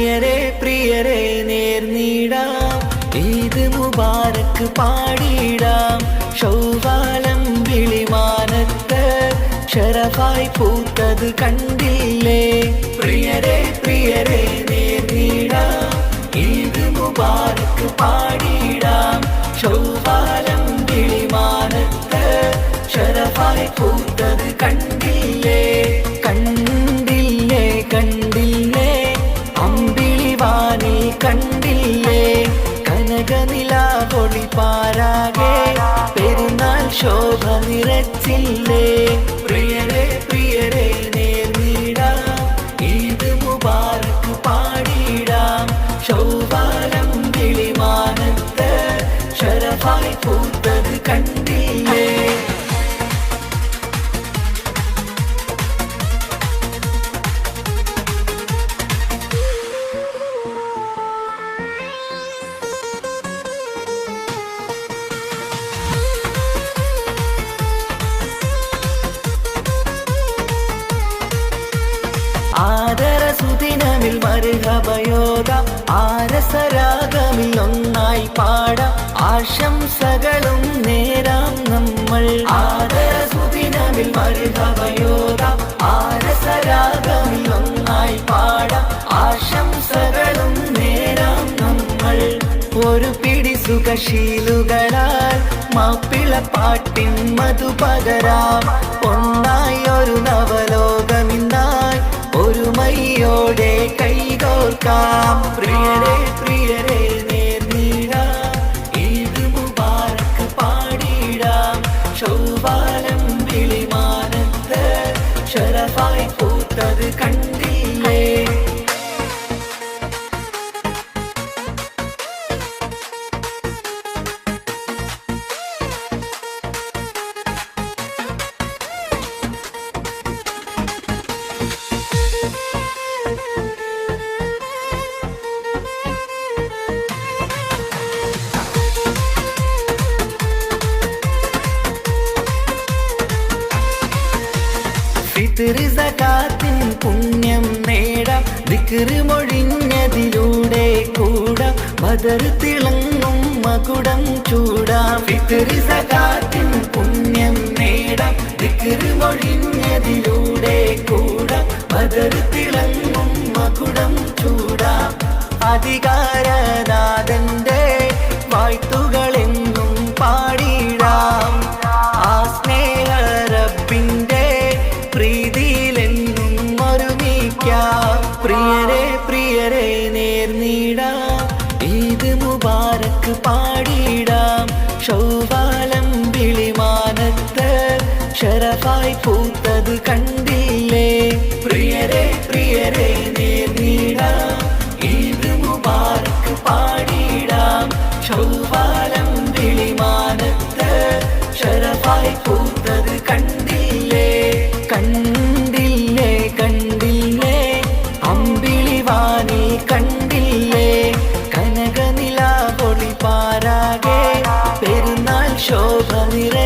പ്രിയരെ പ്രിയരെ നേർന്നിടാം, ഈദ് മുബാരക്ക് പാടിടാം. ശൗവാലം വിളിമാനത്ത് ശരഫായി പൂത്തത് കണ്ടില്ലേ? പ്രിയരെ പ്രിയരെ നേർന്നിടാം, ഈദ് മുബാരക്ക് പാടിടാം. ശൗവാലം വിളിമാനത്ത് ശരഫായി പൂത്തത് കണ്ടില്ലേ? കണ്ടില്ലേ കണ്ടില്ലേ അമ്പിളിവാനിൽ കണ്ടില്ലേ? കനകനിലാവൊളി പാരാകെ പെരുന്നാൾ ശോഭ നിറച്ചില്ലേ? പ്രിയരെ പ്രിയരെ നേർന്നിടാം, ഈദ് മുബാരക്ക് പാടിടാം. ശൗവാലം വിളിമാനത്ത് ശരഫായി പൂത്തത് കണ്ടില്ലേ? ആദരസുദിനമിൽ മർഹബയോദ ആരസരാഗമിൽ ഒന്നായി പാടാം. ആശംസകളും നേരാം നമ്മൾ. ആദരസുദിനമിൽ മർഹബയോദ ആരസരാഗമിൽ ഒന്നായി പാടാം. ആശംസകളും നേരാം നമ്മൾ. ഒരു പിടി സുഖശീലുകളാൽ മാപ്പിളപ്പാട്ടിൻ മധു പകരാം. ഒന്നായി ഒരു നവലോകമിന്നായി ഒരുമയോടെ കൈകോർക്കാം. പ്രിയരെ പ്രിയരെ നേർന്നിടാം, ഈദ് മുബാരക്ക് പാടിടാം. ശൗവാലം വിളിമാനത്ത് ശരഫായി പൂത്തത് കണ്ടില്ലേ? ഫിത്ർ സകാത്തിൻ പുണ്യം നേടാം. ദിക്ർ മൊഴിഞ്ഞതിലൂടെ കൂടാം. ബദർ തിളങ്ങും മകുടം ചൂടാം. ഫിത്ർ സകാത്തിൻ പുണ്യം നേടാം. ദിക്ർ മൊഴിഞ്ഞതിലൂടെ കൂടാം. ബദർ തിളങ്ങും മകുടം ചൂടാം. അധികാരനാഥന്റെ വായ്ത്തുകളെന്നും പാടിടാം. ആ സ്നേഹ റബ്ബിന്റെ പ്രീതിയിലെന്നും ഒരുമിക്കാം. പ്രിയരെ പ്രിയരെ നേർന്നിടാം, ഈദ് മുബാരക്ക് പാടിടാം. ശൗവാലം വിളിമാനത്ത് ശരഫായി പൂത്തത് കണ്ടില്ലേ? പ്രിയരെ പ്രിയരെ നേർന്നിടാം, ഈദ് മുബാരക്ക് പാടിടാം. ശൗവാലം വിളിമാനത്ത് ശരഫായി പൂത്തത് കണ്ടില്ലേ? കണ്ടില്ലേ കണ്ടില്ലേ അമ്പിളിവാനിൽ കണ്ടില്ലേ? കനകനിലാവൊളി പാരാകെ പെരുന്നാൾ ശോഭ നിറ